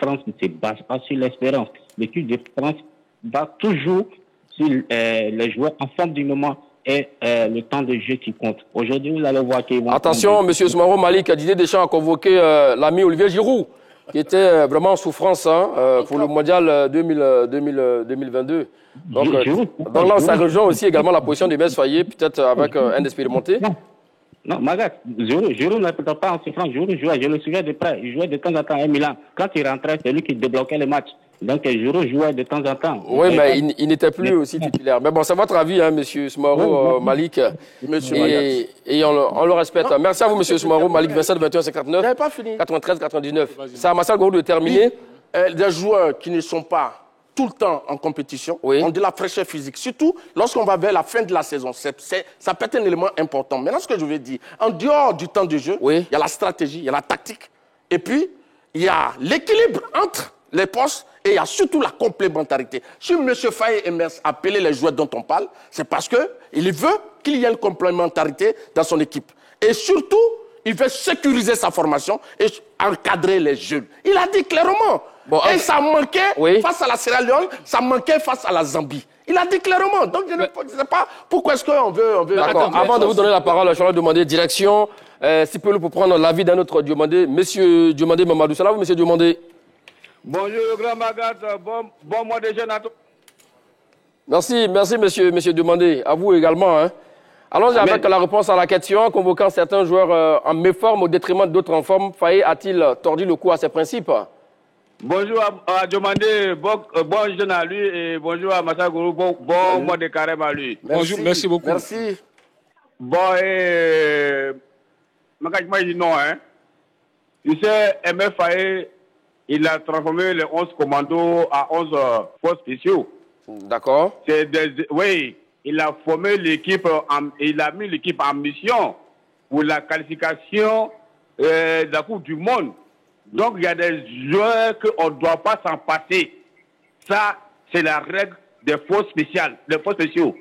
France ne se base pas sur l'espérance. L'équipe de France va toujours sur les joueurs en forme du moment et le temps de jeu qui compte. Aujourd'hui, vous allez voir qu'ils vont... Attention, M. Soumaoro Malik, Didier Deschamps a convoqué l'ami Olivier Giroud, qui était vraiment en souffrance pour le mondial 2022. Donc là, ça rejoint aussi également la position de Mess Faye, peut-être avec un expérimenté. Non, Magat, Giroud n'était pas en souffrance. Giroud jouait, je le suivais de près. Il jouait de temps en temps à Milan. Quand il rentrait, c'est lui qui débloquait les matchs. Donc Giroud jouait de temps en temps. Oui, mais il n'était plus aussi titulaire. Mais bon, c'est votre avis, hein, M. Soumaoro Malik. Et on le respecte. Non. Merci à vous, M. Soumaoro Malik, 27 21 59 93 99. C'est à Marcel Gourou de terminer. Des joueurs qui ne sont pas tout le temps en compétition, ont de la fraîcheur physique. Surtout lorsqu'on va vers la fin de la saison. Ça peut être un élément important. Maintenant, ce que je veux dire, en dehors du temps de jeu, il y a la stratégie, il y a la tactique. Et puis, il y a l'équilibre entre les postes et il y a surtout la complémentarité. Si M. Faye et Mers appelaient les joueurs dont on parle, c'est parce qu'il veut qu'il y ait une complémentarité dans son équipe. Et surtout, il veut sécuriser sa formation et encadrer les jeunes. Il a dit clairement. Bon, et ça manquait face à la Sierra Leone, ça manquait face à la Zambie. Il a dit clairement. Donc je ne sais pas pourquoi est-ce qu'on veut... D'accord. Avant de vous donner la parole, je vais demander direction, si peut pour prendre l'avis d'un autre Diomandé. Monsieur Diomandé Mamadou, ça va vous, monsieur Diomandé? Bonjour, le grand Magat. Bon mois de jeûne à tous. Merci, monsieur Diomandé. À vous également. Hein. Allons-y avec la réponse à la question. Convoquant certains joueurs en méforme au détriment d'autres en forme, Faye a-t-il tordu le cou à ses principes? Bonjour à Diomandé, bon jeûne à lui et bonjour à Massa Gourou, bon mois de carême à lui. Bonjour, merci beaucoup. Merci. Bon, Magat, moi je dis non, hein. Tu sais, MFAE, il a transformé les 11 commandos à 11 forces spéciaux. D'accord. Oui, il a formé l'équipe, il a mis l'équipe en mission pour la qualification de la Coupe du Monde. Donc, il y a des joueurs qu'on ne doit pas s'en passer. Ça, c'est la règle des forces spéciales, des forces spéciaux.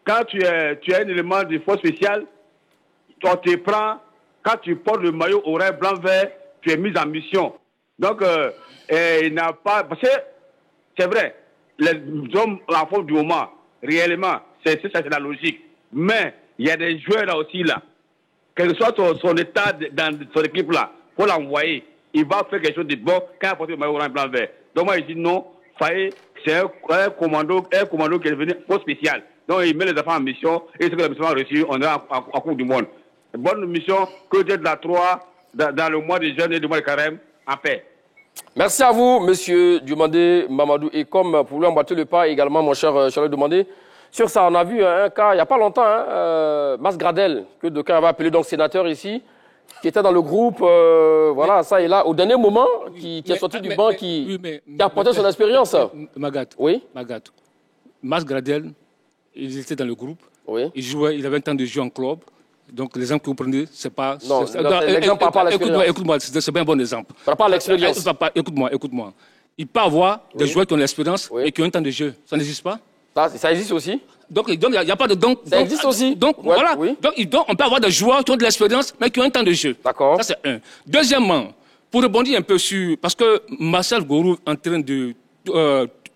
Quand tu es un élément de force spéciale, on te prend, quand tu portes le maillot orange, blanc, vert, tu es mis en mission. Donc, il n'a pas... Parce que, c'est vrai, les hommes en forme du moment, réellement, c'est la logique. Mais, il y a des joueurs là aussi, là. Quel que soit son état dans son équipe là, pour l'envoyer. Il va faire quelque chose de bon quand il a porté le maillot orange, blanc, vert. Donc moi, je dis non, Faye, c'est un commando qui est devenu force spéciale. Donc il met les enfants en mission et ce que la mission a reçu, on est en Coupe du Monde. Bonne mission, que Dieu de la 3 dans le mois de jeûne et le mois de carême, en paix. Merci à vous, monsieur Diomandé Mamadou. Et comme pour lui emboîter le pas également, mon cher Charles Diomandé, sur ça, on a vu un cas, il n'y a pas longtemps, Mas Gradel, que d'aucuns avaient appelé donc sénateur ici, qui était dans le groupe, voilà, ça et là, au dernier moment, qui est sorti du banc, qui a apporté son expérience. Magat, oui. Magat, Mas Gradel, il était dans le groupe, oui. Il jouait, il avait un temps de jeu en club. Donc l'exemple que vous prenez, c'est pas... Non, l'exemple par rapport à l'expérience. Écoute-moi, c'est pas un bon exemple. Par rapport à l'expérience. Écoute-moi. Il peut avoir des joueurs qui ont l'expérience et qui ont un temps de jeu. Ça n'existe pas? Ça existe aussi. Donc il n'y a pas de... Ça existe aussi. Donc voilà. Oui. Donc on peut avoir des joueurs qui ont de l'expérience, mais qui ont un temps de jeu. D'accord. Ça, c'est un. Deuxièmement, pour rebondir un peu sur... Parce que Marcel Gourou est en train de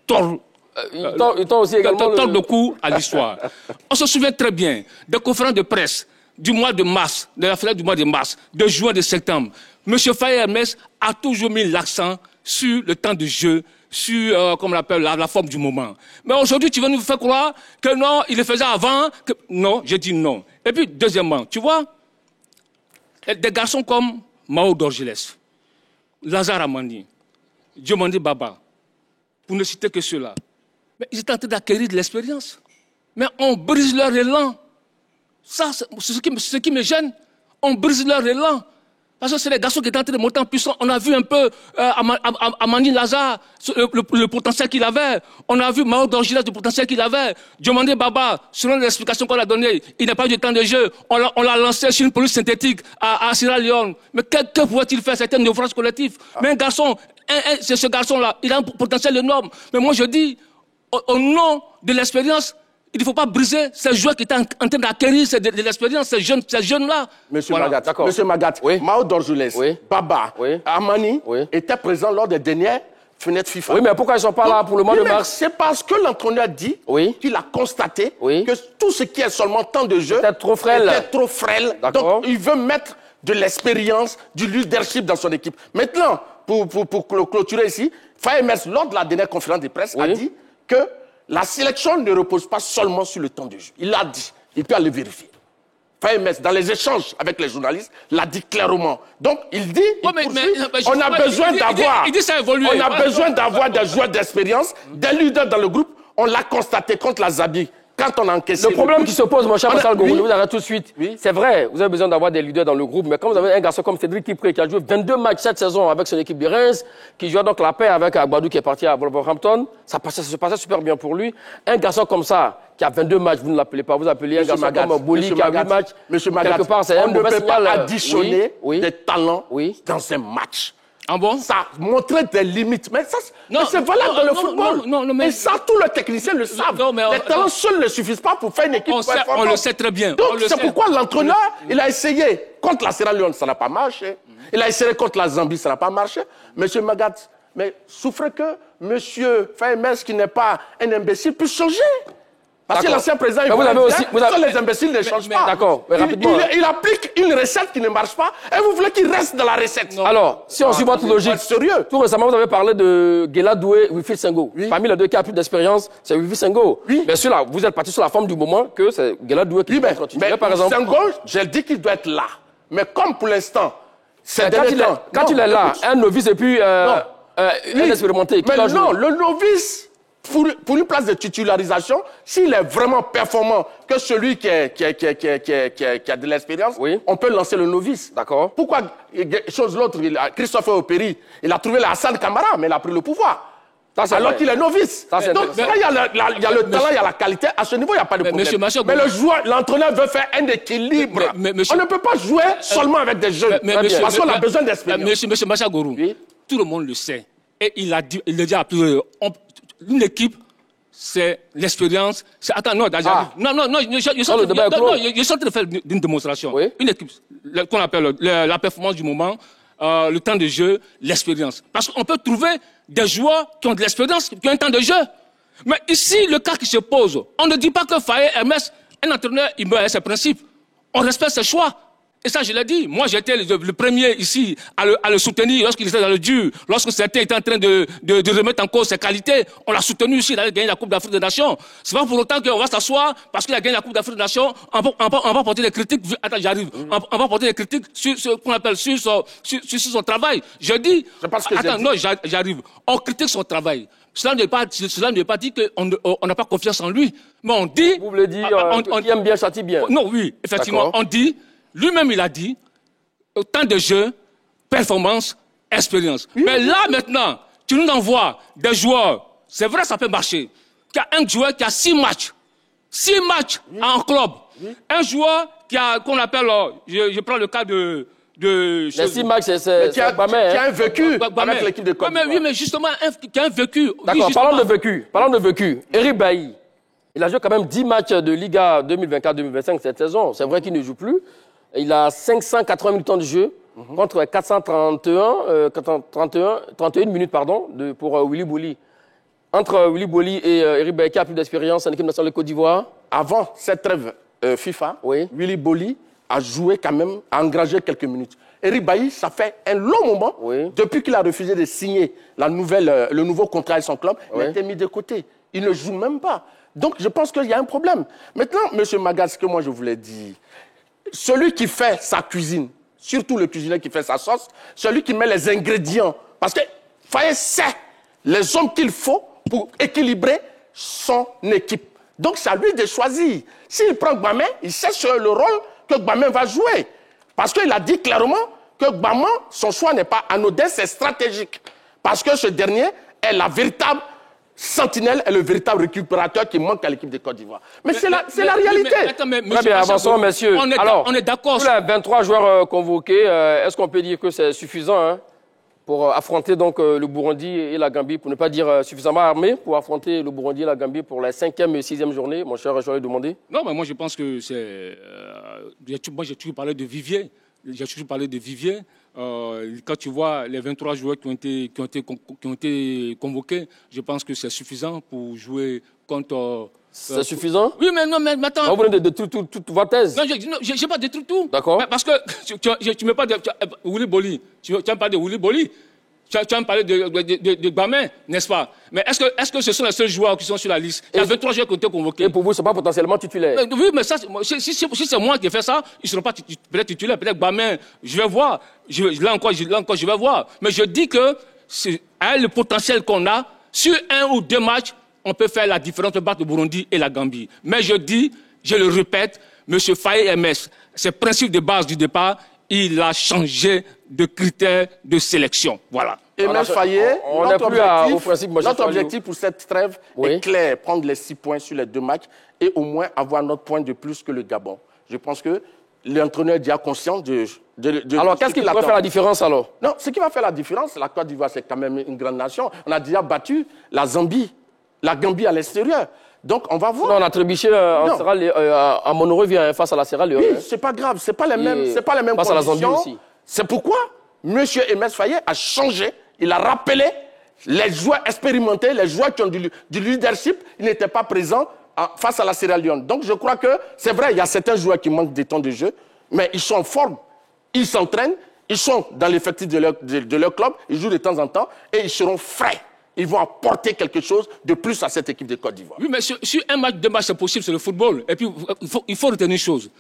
tordre Il tend aussi également... de coup à l'histoire. On se souvient très bien des conférences de presse du mois de mars, de la fenêtre du mois de mars, de juin, de septembre. M. Faye Hermès a toujours mis l'accent sur le temps de jeu, sur, comme on l'appelle, la forme du moment. Mais aujourd'hui, tu veux nous faire croire que non, il le faisait avant. Que... Non, je dis non. Et puis, deuxièmement, tu vois, des garçons comme Mao Dorgelès, Lazare Amani, Diomandé Baba, pour ne citer que ceux-là, mais ils étaient en train d'acquérir de l'expérience. Mais on brise leur élan. Ça, c'est ce qui me gêne. On brise leur élan. Parce que c'est les garçons qui étaient en train de monter en puissance. On a vu un peu Amani Lazare, le potentiel qu'il avait. On a vu Mao Dorgelès, le potentiel qu'il avait. Diomandé Baba, selon l'explication qu'on a donnée, il n'a pas eu de temps de jeu. On l'a lancé sur une police synthétique à Sierra Leone. Mais que pouvait-il faire? C'était un naufrage collectif. Mais un garçon, c'est ce garçon-là, il a un potentiel énorme. Mais moi je dis, au nom de l'expérience, il ne faut pas briser ces joueurs qui étaient en train d'acquérir de l'expérience, ces jeunes-là. Monsieur Magat, oui. Mao Dorgelès, oui. Baba, oui. Amani oui. étaient présents lors des dernières fenêtres FIFA. Oui, mais pourquoi ils ne sont pas là pour le mois de mars? C'est parce que l'entraîneur dit qu'il a constaté que tout ce qui est seulement temps de jeu était trop frêle. Donc, il veut mettre de l'expérience, du leadership dans son équipe. Maintenant, pour clôturer ici, Faye Hermès, lors de la dernière conférence de presse, a dit que la sélection ne repose pas seulement sur le temps de jeu. Il l'a dit. Il peut aller vérifier. Faye Hermès, dans les échanges avec les journalistes, l'a dit clairement. Donc, il dit, on a besoin d'avoir des joueurs d'expérience, des leaders dans le groupe. On l'a constaté contre la Zambie. Quand on a encaissé le problème qui se pose, mon cher Marcel Gourou, je vous arrête tout de suite. C'est vrai, vous avez besoin d'avoir des leaders dans le groupe, mais quand vous avez un garçon comme Cédric Kipré qui a joué 22 matchs cette saison avec son équipe de Reims, qui jouait donc la paix avec Agbadou qui est parti à Wolverhampton, ça se passait super bien pour lui. Un garçon comme ça, qui a 22 matchs, vous ne l'appelez pas, vous appelez un garçon comme Boli qui a 8 matchs. Quelque part, c'est un mauvais signal. On ne peut pas additionner des talents dans un match. Ah bon? Ça montrait des limites. Mais c'est valable dans le football. Et ça, tous les techniciens le savent. Les talents seuls ne suffisent pas pour faire une équipe performante. On le sait très bien. Donc, c'est pourquoi l'entraîneur, il a essayé. Contre la Sierra Leone, ça n'a pas marché. Il a essayé contre la Zambie, ça n'a pas marché. Monsieur Magat, mais souffrez que Monsieur Faye Hermès, qui n'est pas un imbécile, puisse changer. Parce que l'ancien président, les imbéciles ne changent pas. D'accord, il applique une recette qui ne marche pas et vous voulez qu'il reste dans la recette. Alors, si on suit votre logique, sérieux. Tout récemment, vous avez parlé de Guela Doué, Wilfried Senghor. Parmi les deux qui a plus d'expérience, c'est Wilfried Senghor. Bien sûr, là, vous êtes parti sur la forme du moment que c'est Guela Doué qui doit continuer. Mais par exemple, Senghor, j'ai dit qu'il doit être là. Mais comme pour l'instant, quand il est là, un novice et puis un expérimenté. Mais non, le novice... Pour une place de titularisation, s'il est vraiment performant que celui qui a de l'expérience, on peut lancer le novice. D'accord. Pourquoi l'autre, Christophe Opéry, il a trouvé la Hassan Kamara, mais il a pris le pouvoir. Alors qu'il est novice. Donc, il y a le talent, il y a la qualité. À ce niveau, il n'y a pas de problème. Mais le joueur, l'entraîneur veut faire un équilibre. On ne peut pas jouer seulement avec des jeunes. Parce qu'on a besoin d'expérience. Monsieur Macha Gourou, tout le monde le sait. Et il le dit à plusieurs. Une équipe, c'est l'expérience. Attends, non, je suis en train de faire une démonstration. Une équipe, qu'on appelle la performance du moment, le temps de jeu, l'expérience. Parce qu'on peut trouver des joueurs qui ont de l'expérience, qui ont un temps de jeu. Mais ici, le cas qui se pose, on ne dit pas que Faye Hermès, un entraîneur, il meurt à ses principes. On respecte ses choix. Et ça, je l'ai dit. Moi, j'étais le premier ici à le soutenir lorsqu'il était dans le dur. Lorsque certains étaient en train de remettre en cause ses qualités, on l'a soutenu ici. Il a gagné la Coupe d'Afrique des Nations. C'est pas pour autant qu'on va s'asseoir parce qu'il a gagné la Coupe d'Afrique des Nations. On va porter des critiques. Attends, j'arrive. On va porter des critiques sur ce qu'on appelle sur son travail. Je dis. Attends, non, j'arrive. On critique son travail. Cela ne veut pas dire qu'on n'a pas confiance en lui. Mais on dit. Vous voulez dire qui aime bien châtie bien. Non, oui, effectivement. On dit. Lui-même, il a dit, temps de jeu, performance, expérience. Mais là, maintenant, tu nous envoies des joueurs, c'est vrai, ça peut marcher, qu'il y a un joueur qui a 6 matchs en club. Un joueur qu'on appelle, je prends le cas de les 6 matchs, c'est qui a un vécu avec l'équipe de Côte d'Ivoire. Oui, mais justement, qui a un vécu. D'accord, parlons de vécu. Eric Bailly, il a joué quand même 10 matchs de Liga 2024-2025 cette saison. C'est vrai qu'il ne joue plus. Il a 580 minutes de jeu contre 431 minutes pour Willy Bouli. Entre Willy Boli et Eric Bailly, qui a plus d'expérience en équipe nationale de Côte d'Ivoire? Avant cette trêve FIFA, Oui. Willy Boli a joué quand même, a engagé quelques minutes. Eric Bailly, ça fait un long moment, Oui. depuis qu'il a refusé de signer le nouveau contrat avec son club, il Oui. a été mis de côté. Il ne joue même pas. Donc je pense qu'il y a un problème. Maintenant, M. Magas, ce que moi je voulais dire, celui qui fait sa cuisine, surtout le cuisinier qui fait sa sauce, celui qui met les ingrédients, parce que Faye sait les hommes qu'il faut pour équilibrer son équipe. Donc c'est à lui de choisir. S'il prend Gbamé, il sait sur le rôle que Gbamé va jouer. Parce qu'il a dit clairement que Gbamé, son choix n'est pas anodin, c'est stratégique. Parce que ce dernier est la véritable sentinelle et le véritable récupérateur qui manque à l'équipe de Côte d'Ivoire. Mais c'est la réalité. Très bien, avançons, messieurs. Alors, on est d'accord. Tous les 23 joueurs convoqués, est-ce qu'on peut dire que c'est suffisant pour affronter donc, le Burundi et la Gambie, pour ne pas dire suffisamment armé pour affronter le Burundi et la Gambie pour la 5e et 6e journée? Mon cher, je l'ai demandé. Non, mais moi je pense que c'est... moi j'ai toujours parlé de vivier. J'ai toujours parlé de vivier. Quand tu vois les 23 joueurs qui ont été convoqués, je pense que c'est suffisant pour jouer contre... C'est suffisant? Oui, mais non, mais attends. Vous venez de toute votre thèse. Non, je n'ai pas détruit tout. D'accord. Parce que tu ne mets pas de Willy Boli. Tu vas me parler de Willy Boli. Tu vas me parler de Gbamé, n'est-ce pas? Mais est-ce que ce sont les seuls joueurs qui sont sur la liste? Il y a 23 joueurs qui ont été convoqués. Et pour vous, ce n'est pas potentiellement titulaire? Oui, mais ça, si c'est moi qui ai fait ça, ils ne seront pas peut-être titulaires. Peut-être Gbamé, je vais voir. Là encore, je vais voir. Mais je dis que avec le potentiel qu'on a, sur 1 ou 2 matchs, on peut faire la différence entre le Burundi et la Gambie. Mais je dis, je le répète, M. Faye MS, ses principes de base du départ, il a changé de critères de sélection. Voilà. Et M. Fayet, notre objectif pour cette trêve est clair, prendre les 6 points sur les 2 matchs et au moins avoir notre point de plus que le Gabon. Je pense que l'entraîneur est déjà conscient de alors, qu'est-ce qui pourrait faire la différence alors? Non, ce qui va faire la différence, la Côte d'Ivoire, c'est quand même une grande nation. On a déjà battu la Zambie, la Gambie à l'extérieur. Donc, on va voir. Non, on a trébuché à Monrovia face à la Sierra Leone. Oui, c'est pas grave, c'est pas les mêmes face conditions. À la Zambie aussi. C'est pourquoi M. Emes Fayet a changé. Il a rappelé les joueurs expérimentés, les joueurs qui ont du leadership. Ils n'étaient pas présents face à la Sierra Leone. Donc, je crois que c'est vrai, il y a certains joueurs qui manquent de temps de jeu, mais ils sont en forme. Ils s'entraînent, ils sont dans l'effectif de leur club, ils jouent de temps en temps et ils seront frais. Ils vont apporter quelque chose de plus à cette équipe de Côte d'Ivoire. Oui, mais sur un match, 2 matchs, c'est possible, c'est le football. Et puis, il faut retenir une chose.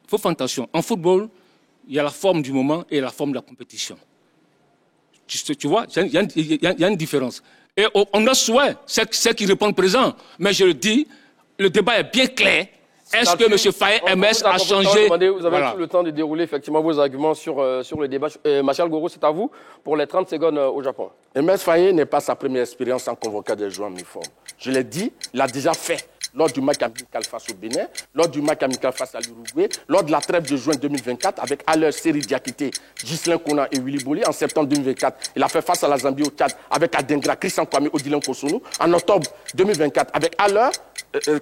Il faut faire attention. En football, il y a la forme du moment et la forme de la compétition. Tu vois, il y a une différence. Et on a souhait, c'est qu'ils répondent présent. Mais je le dis, le débat est bien clair. Est-ce que M. Faye MS a changé? Vous avez tout le temps de dérouler effectivement vos arguments sur le débat. Martial Goro, c'est à vous pour les 30 secondes au Japon. MS Faye n'est pas sa première expérience en convoquant des joueurs en uniforme. Je l'ai dit, il l'a déjà fait lors du match amical face au Bénin, lors du match amical face à l'Uruguay, lors de la trêve de juin 2024 avec Aller Seri Diakité, Ghislain Kona et Willy Boli. En septembre 2024, il a fait face à la Zambie au Tchad avec Adengra, Christian Kwame, Odilon Kosunu. En octobre 2024, avec Aller,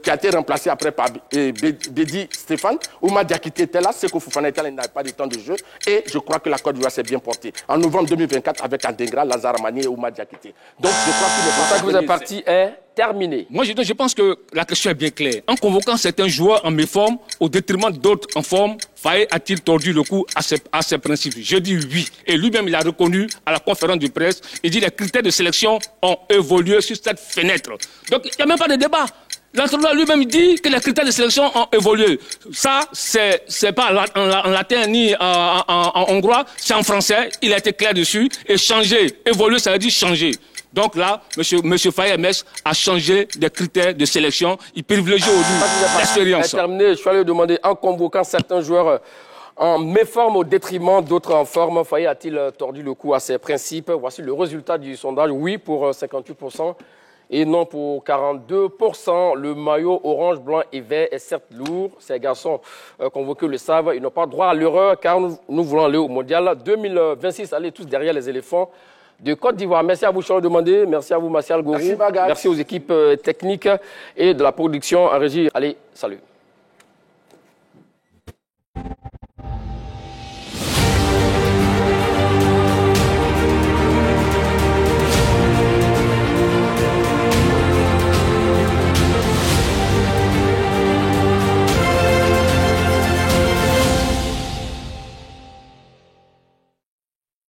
qui a été remplacé après par Bédi Stéphane, Oumar Diakité était là, Seko Fofana était là, il n'avait pas de temps de jeu. Et je crois que la Côte d'Ivoire s'est bien portée. En novembre 2024, avec Adengra, Lazare Mani et Oumar Diakité. Donc je crois que c'est pour ça que vous êtes parti est terminé. Moi, je pense que la question est bien claire. En convoquant certains joueurs en méforme, au détriment d'autres en forme, Faye a-t-il tordu le cou à ses principes? Je dis oui. Et lui-même, il a reconnu à la conférence de presse, il dit que les critères de sélection ont évolué sur cette fenêtre. Donc, il n'y a même pas de débat. L'entraîneur lui-même dit que les critères de sélection ont évolué. Ça, c'est pas en latin ni en hongrois, c'est en français. Il a été clair dessus. Et changer, évoluer, ça veut dire changer. Donc là, M. Faye MS a changé des critères de sélection. Il privilégie aujourd'hui l'expérience. Terminé, je suis allé demander en convoquant certains joueurs en méforme au détriment d'autres en forme. Faye a-t-il tordu le cou à ses principes? Voici le résultat du sondage. Oui pour 58%. Et non pour 42%. Le maillot orange, blanc et vert est certes lourd. Ces garçons convoqués le savent. Ils n'ont pas droit à l'erreur car nous voulons aller au mondial 2026. Allez tous derrière les éléphants de Côte d'Ivoire. Merci à vous, Charles Demandé. Merci à vous, Martial Goro. Merci, Bagat. Merci aux équipes techniques et de la production en régie. Allez, salut.